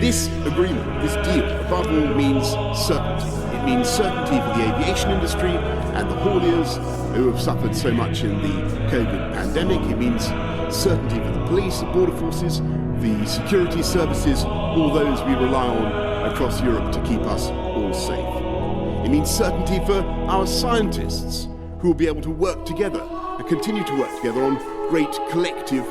This agreement, this deal, above all, means certainty. It means certainty for the aviation industry and the hauliers who have suffered so much in the COVID pandemic. It means certainty for the police, the border forces, the security services, all those we rely on across Europe to keep us all safe. It means certainty for our scientists who will be able to work together and continue to work together on great collective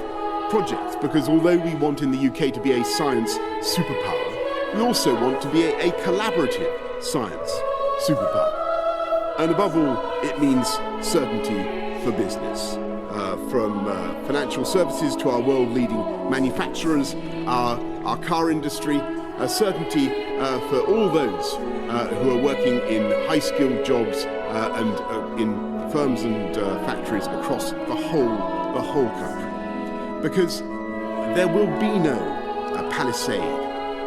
projects, because although we want in the UK to be a science superpower, we also want to be a collaborative science superpower. And above all, it means certainty for business. From financial services to our world-leading manufacturers, our car industry, certainty for all those who are working in high-skilled jobs and in firms and factories across the whole country. Because there will be no palisade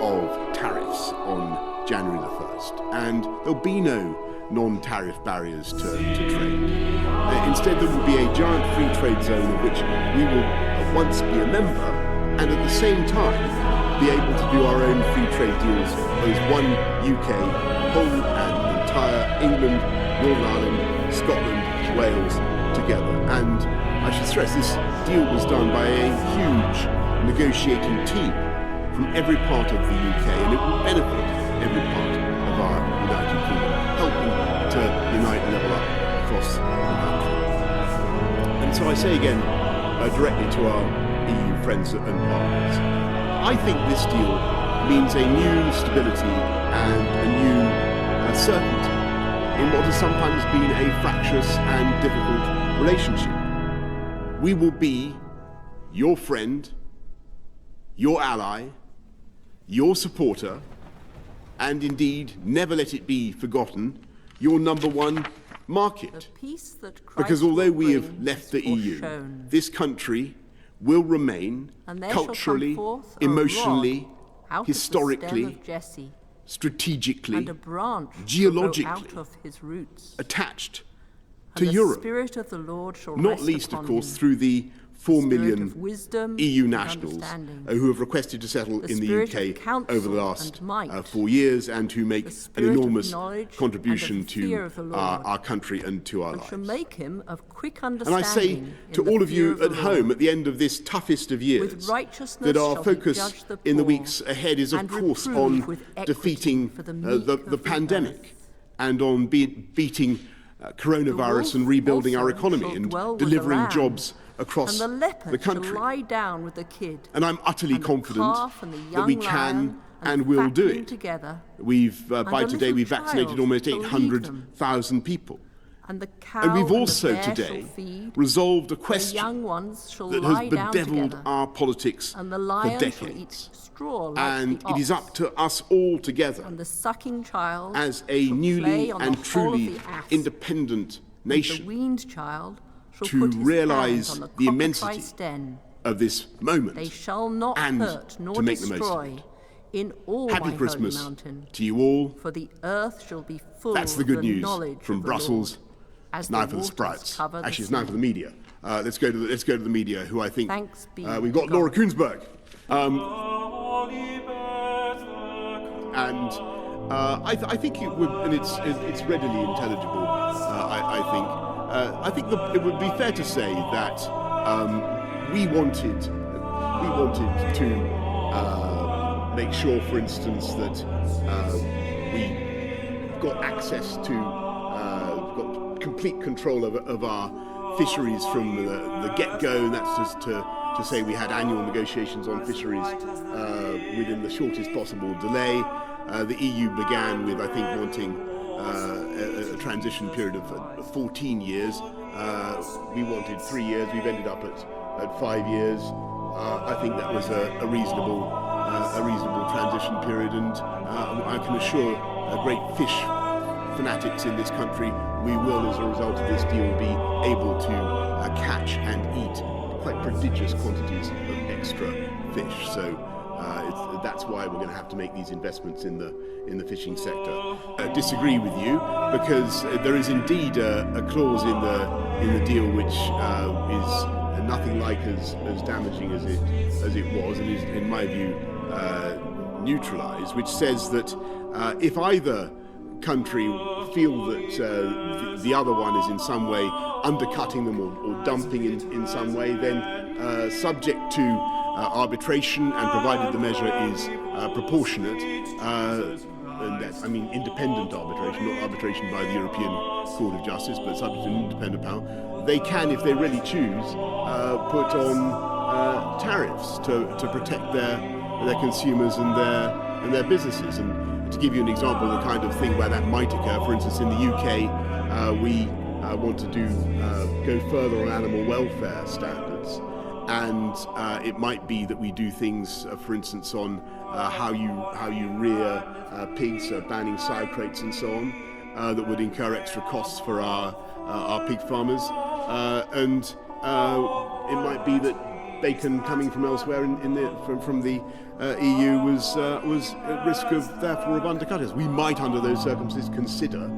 of tariffs on January the 1st, and there'll be no non-tariff barriers to trade. Instead, there will be a giant free trade zone of which we will at once be a member, and at the same time be able to do our own free trade deals as one UK, whole and entire England, Northern Ireland, Scotland, Wales together. And I should stress, this deal was done by a huge negotiating team from every part of the UK, and it will benefit every part of our United Kingdom, helping to unite and level up across the country. And so I say again, directly to our EU friends and partners, I think this deal means a new stability and a new certainty in what has sometimes been a fractious and difficult relationship. We will be your friend, your ally, your supporter, and indeed, never let it be forgotten, your number one market. Because although we have left the EU, this country will remain culturally, emotionally, historically, strategically, geologically attached to Europe, not least, of course, through the 4 million EU nationals who have requested to settle in the UK over the last 4 years and who make an enormous contribution to our country and to our lives. And I say to all of you at home at the end of this toughest of years that our focus in the weeks ahead is, of course, on defeating the pandemic and on beating coronavirus and rebuilding our economy and delivering jobs across the country. And I'm utterly confident that we can and will do it. By today we've vaccinated almost 800,000 people. And we've also today resolved a question that has bedeviled our politics for decades. And it is up to us all together as a newly and truly independent nation to realise the immensity of this moment and to make the most of it. Happy Christmas to you all. That's the good news from Brussels. Now for the sprouts. Actually, it's now for the media. Let's go to the media, who I think we've got Laura Koonsberg. I think it would, and it's readily intelligible. I think it would be fair to say that we wanted to make sure, for instance, that we got access to, got complete control of our fisheries from the get-go, and that's just to say we had annual negotiations on fisheries within the shortest possible delay. The EU began with, I think, wanting a transition period of 14 years. We wanted 3 years. We've ended up at 5 years. I think that was a reasonable transition period, and I can assure great fish fanatics in this country, we will, as a result of this deal, be able to catch and eat quite prodigious quantities of extra fish. So that's why we're going to have to make these investments in the fishing sector. Disagree with you, because there is indeed a clause in the deal which is nothing like as damaging as it was, and is, in my view, neutralise, which says that if either country feel that the other one is in some way undercutting them or dumping in some way, then subject to arbitration, and provided the measure is proportionate, and that's, I mean, independent arbitration, not arbitration by the European Court of Justice, but subject to an independent panel, they can, if they really choose, put on tariffs to protect their consumers and their businesses. And to give you an example of the kind of thing where that might occur, for instance, in the UK, we want to go further on animal welfare standards, and it might be that we do things, for instance, on how you rear pigs, banning sow crates and so on, that would incur extra costs for our pig farmers, and it might be that bacon coming from elsewhere from the EU was at risk of undercutters. We might, under those circumstances, consider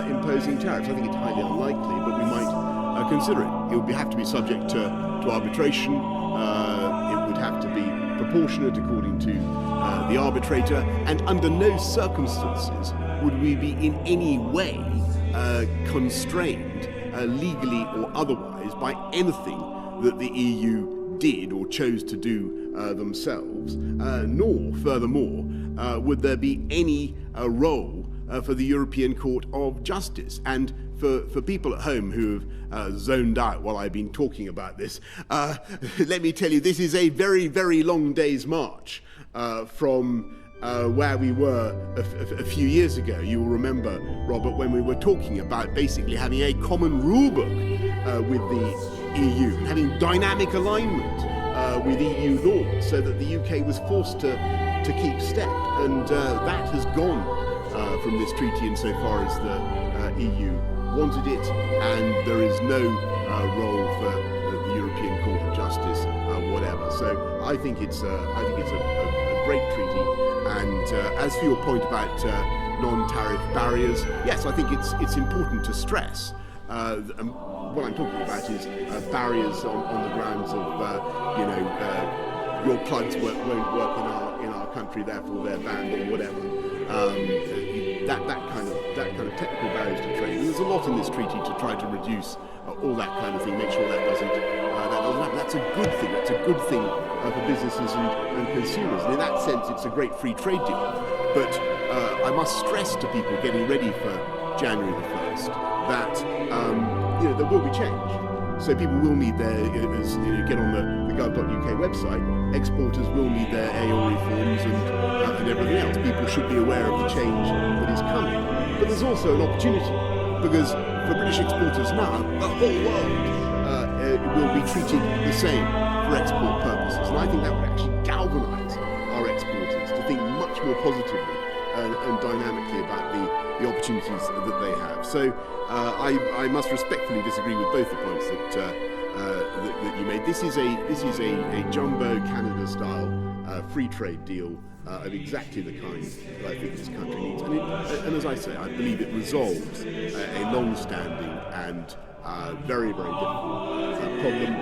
imposing tariffs. I think it's highly unlikely, but we might consider it. It would have to be subject to arbitration. It would have to be proportionate according to the arbitrator, and under no circumstances would we be in any way constrained, legally or otherwise, by anything that the EU did or chose to do themselves, nor, furthermore, would there be any role for the European Court of Justice. And for people at home who have zoned out while I've been talking about this, let me tell you, this is a very, very long day's march from where we were a few years ago. You will remember, Robert, when we were talking about basically having a common rule book with the EU, having dynamic alignment with EU law, so that the UK was forced to keep step, and that has gone from this treaty insofar as the EU wanted it, and there is no role for the European Court of Justice whatever. So I think it's a great treaty. And as for your point about non-tariff barriers, yes, I think it's important to stress. What I'm talking about is barriers on the grounds of your plugs won't work in our country, therefore they're banned or whatever. That kind of technical barriers to trade. And there's a lot in this treaty to try to reduce all that kind of thing, make sure that doesn't happen. That's a good thing. That's a good thing for businesses and consumers. And in that sense, it's a great free trade deal. But I must stress to people getting ready for January the 1st that there will be change. So people will need get on the gov.uk website, exporters will need their AORI forms and everything else. People should be aware of the change that is coming. But there's also an opportunity, because for British exporters now, the whole world will be treated the same for export purposes. And I think that would actually galvanise our exporters to think much more positively and dynamically about the opportunities that they have. So I must respectfully disagree with both the points that you made. This is a jumbo Canada-style free trade deal of exactly the kind that I think this country needs. And as I say, I believe it resolves a long-standing and very, very difficult problem.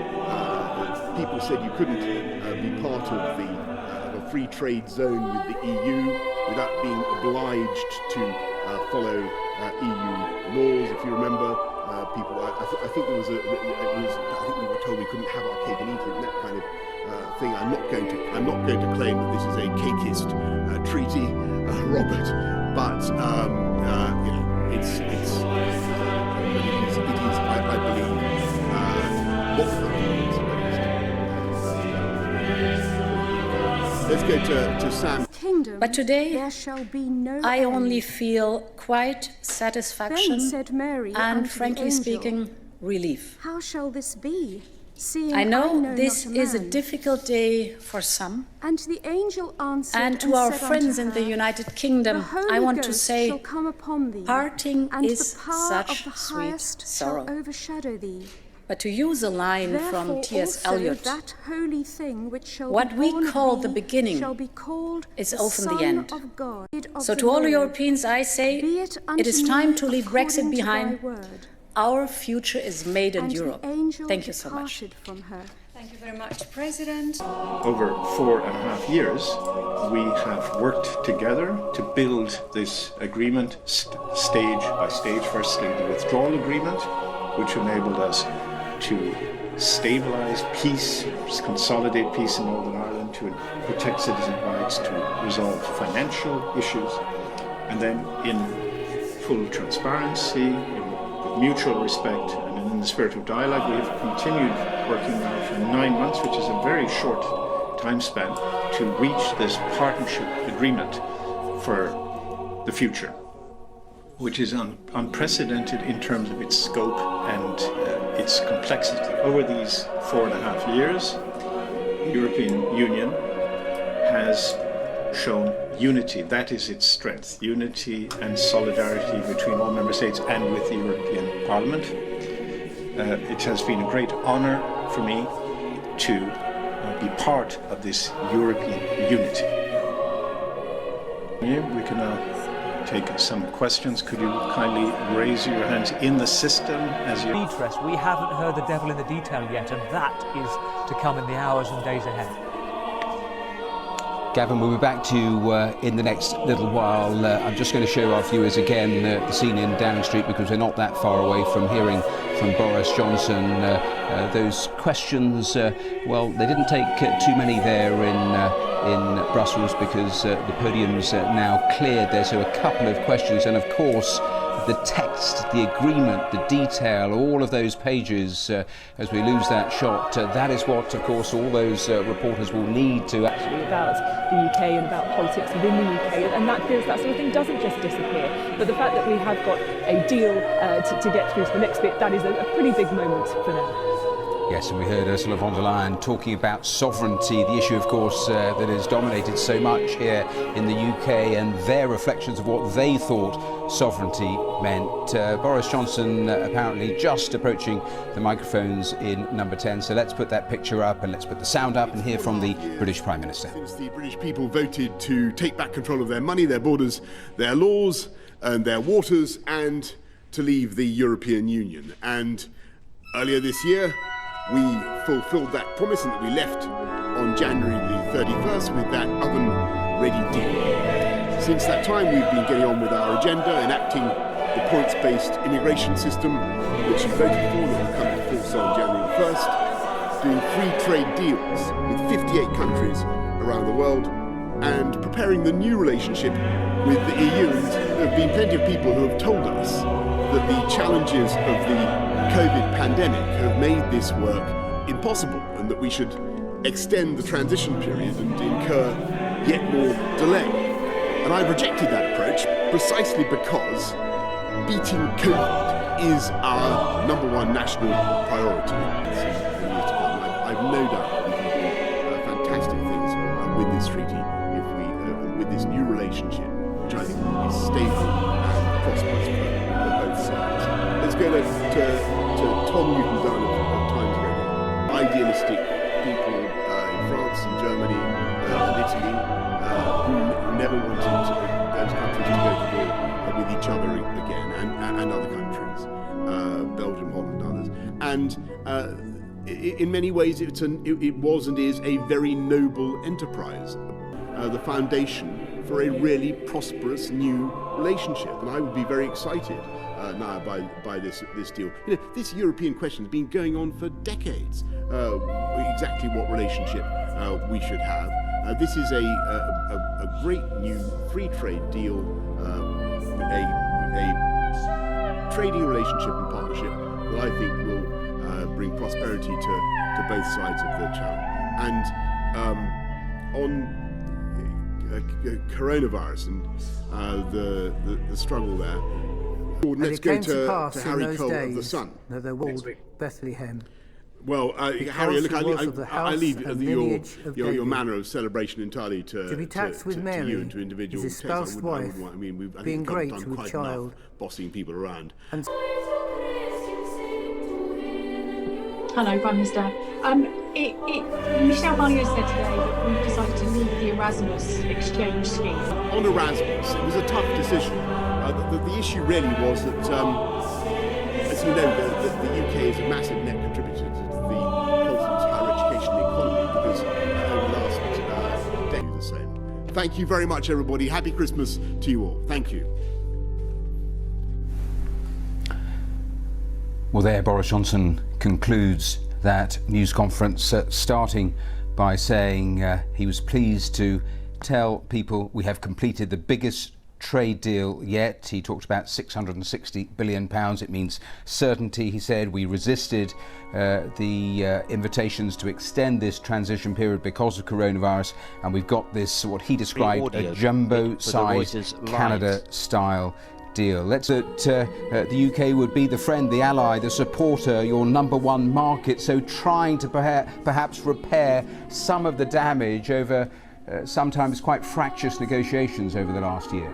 People said you couldn't be part of the free trade zone with the EU without being obliged to follow EU laws. If you remember, people, I think there was I think we were told we couldn't have our cake and eat it, and that kind of thing. I'm not going to claim that this is a cakeist treaty, Robert, but it is I believe what the country is. Let's go to Sam. Kingdom, but today, there shall be no I end. only feel quite satisfaction Then said Mary and, unto frankly the angel, speaking, relief. How shall this be, seeing I know this not is a man? difficult day for some, And the angel answered and to our said friends unto in the her, United Kingdom, the Holy I want Ghost to say, shall come upon thee, parting and is the power such of the sweet highest sorrow. shall overshadow thee. But to use a line Therefore from T.S. also Eliot, that holy thing which shall what be we born of call thee the beginning shall be called is the often the Son end. of God, of so the to all Lord. Europeans I say, Be it unto it is time me to leave according Brexit to behind. thy word. Our future is made in And Europe. the angel Thank you so much. departed from her. Thank you very much, President. Over 4.5 years, we have worked together to build this agreement stage by stage. Firstly, the withdrawal agreement, which enabled us to stabilise peace, consolidate peace in Northern Ireland, to protect citizen rights, to resolve financial issues, and then in full transparency, with mutual respect, and in the spirit of dialogue, we have continued working now for 9 months, which is a very short time span, to reach this partnership agreement for the future, which is unprecedented in terms of its scope and its complexity. Over these 4.5 years, the European Union has shown unity. That is its strength, unity and solidarity between all member states and with the European Parliament. It has been a great honour for me to be part of this European unity. We can now take some questions. Could you kindly raise your hands in the system as you... Interest. We haven't heard the devil in the detail yet, and that is to come in the hours and days ahead. Gavin, we'll be back to you in the next little while. I'm just going to show our viewers again the scene in Downing Street, because we're not that far away from hearing from Boris Johnson. Those questions, well, they didn't take too many there in Brussels, because the podium's now cleared there. So a couple of questions, and of course the text, the agreement, the detail, all of those pages, as we lose that shot, that is what, of course, all those reporters will need to... About the UK and about politics within the UK, and that sort of thing doesn't just disappear. But the fact that we have got a deal to get through to the next bit, that is a pretty big moment for them. Yes, and we heard Ursula von der Leyen talking about sovereignty, the issue, of course, that has dominated so much here in the UK, and their reflections of what they thought sovereignty meant. Boris Johnson apparently just approaching the microphones in number 10. So let's put that picture up and let's put the sound up and hear from the British Prime Minister. Since the British people voted to take back control of their money, their borders, their laws and their waters, and to leave the European Union. And earlier this year, we fulfilled that promise, and that we left on January the 31st with that oven-ready deal. Since that time, we've been getting on with our agenda, enacting the points-based immigration system, which you voted for, that will come into force on January the 1st, doing free trade deals with 58 countries around the world, and preparing the new relationship with the EU. And there have been plenty of people who have told us that the challenges of the COVID pandemic have made this work impossible, and that we should extend the transition period and incur yet more delay. And I've rejected that approach precisely because beating COVID is our number one national priority. I've no doubt that we can do fantastic things with this treaty, if we with this new relationship, which I think will be stable and prosperous for both sides. Let's go to Tom Newton-Dunn of Times Radio. Idealistic people in France and Germany and Italy who never wanted those countries to go to war with each other again, and other countries, Belgium, Holland, and others. And in many ways, it was and is a very noble enterprise, the foundation for a really prosperous new relationship. And I would be very excited now by this deal. You know, this European question has been going on for decades. Exactly what relationship we should have. This is a great new free trade deal, a trading relationship and partnership that I think will bring prosperity to both sides of the channel. And on coronavirus and the struggle there. Let's go to Harry Cole of The Sun. They walled Bethlehem. Well, Harry, look, I leave your manner of celebration entirely to be taxed with Mary, you and to individual his espoused wife, being great with quite child, bossing people around. And hello, Prime Minister. Michel Barnier said today that we've decided to leave the Erasmus exchange scheme. On Erasmus, it was a tough decision. The issue really was that, as you know, the UK is a massive net contributor to the Protestant higher education Thank you very much, everybody. Happy Christmas to you all. Thank you. Well, there, Boris Johnson concludes that news conference, starting by saying he was pleased to tell people we have completed the biggest trade deal yet. He talked about £660 billion. It means certainty. He said we resisted the invitations to extend this transition period because of coronavirus, and we've got this, what he described, a jumbo-sized Canada-style deal. Let's the UK would be the friend, the ally, the supporter, your number one market, so trying to perhaps repair some of the damage over sometimes quite fractious negotiations over the last year.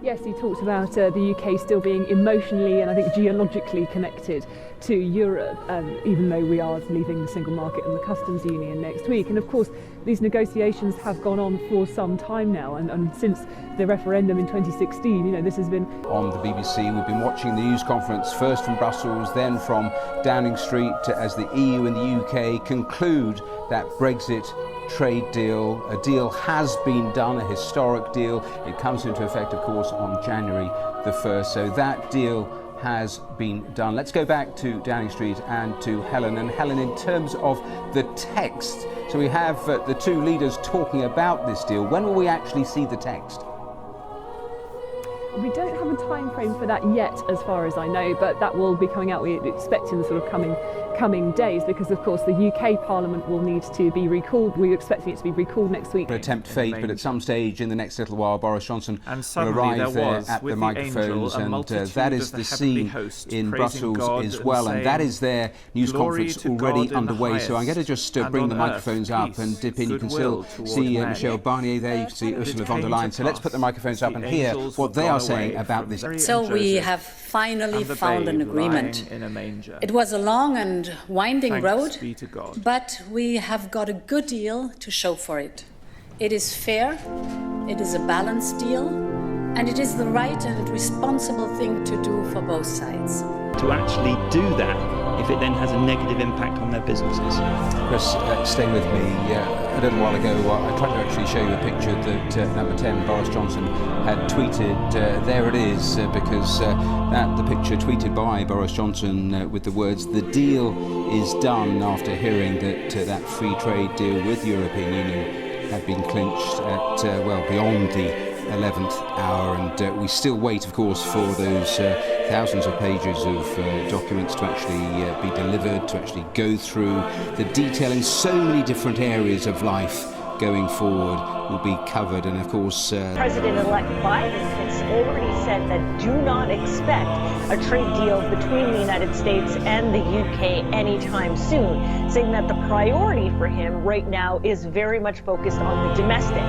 Yes, he talked about the UK still being emotionally and I think geologically connected to Europe, even though we are leaving the single market and the customs union next week. And of course, these negotiations have gone on for some time now, and since the referendum in 2016, you know, this has been... On the BBC, we've been watching the news conference, first from Brussels, then from Downing Street, as the EU and the UK conclude that Brexit trade deal. A deal has been done, a historic deal. It comes into effect, of course, on January the 1st. So that deal has been done. Let's go back to Downing Street and to Helen. And Helen, in terms of the text, so we have the two leaders talking about this deal. When will we actually see the text? We don't have a time frame for that yet, as far as I know, but that will be coming out, we expect, in the sort of coming days, because of course the UK Parliament will need to be recalled. We're expecting it to be recalled next week. Tempt fate, but at some stage in the next little while, Boris Johnson will arrive there at the microphones, and that is the scene in Brussels as well, and that is their news conference already underway. So I'm going to just bring the microphones up and dip in. You can still see Michel Barnier there, you can see Ursula von der Leyen. So let's put the microphones up and hear what they are saying about this. So we have finally found an agreement. It was a long and winding road, but we have got a good deal to show for it. It is fair, it is a balanced deal, and it is the right and responsible thing to do for both sides. To actually do that, if it then has a negative impact on their businesses. Chris, stay with me. A little while ago, I tried to actually show you a picture that number 10, Boris Johnson, had tweeted. There it is, because the picture tweeted by Boris Johnson with the words, "The deal is done," after hearing that that free trade deal with the European Union had been clinched at, well, beyond the 11th hour, and we still wait, of course, for those thousands of pages of documents to actually be delivered, to actually go through. The detail in so many different areas of life going forward will be covered, and of course... President-elect Biden has already said that do not expect a trade deal between the United States and the UK anytime soon, saying that the priority for him right now is very much focused on the domestic.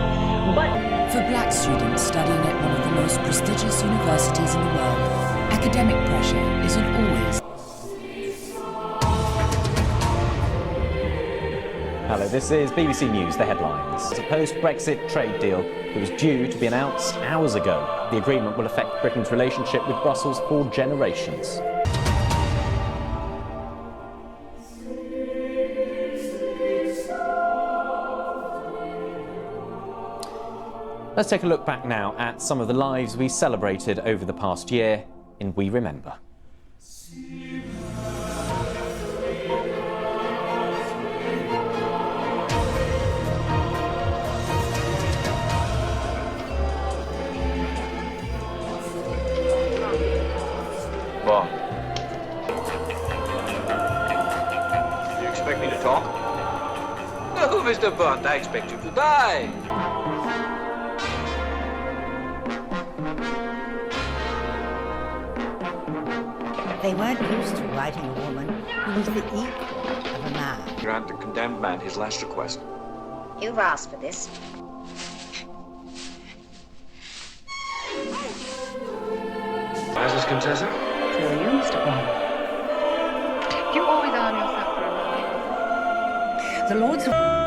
But for black students studying at one of the most prestigious universities in the world, academic pressure isn't always... Hello, this is BBC News, the headlines. A post-Brexit trade deal that was due to be announced hours ago. The agreement will affect Britain's relationship with Brussels for generations. Let's take a look back now at some of the lives we celebrated over the past year in We Remember. Bon. You expect me to talk? No, Mr. Bond, I expect you to die. They weren't used to writing a woman who was the equal of a man. Grant the condemned man his last request. You've asked for this. Mrs. Contessa? So are you, Mr. Bond? You always arm yourself for a ride. The Lord's...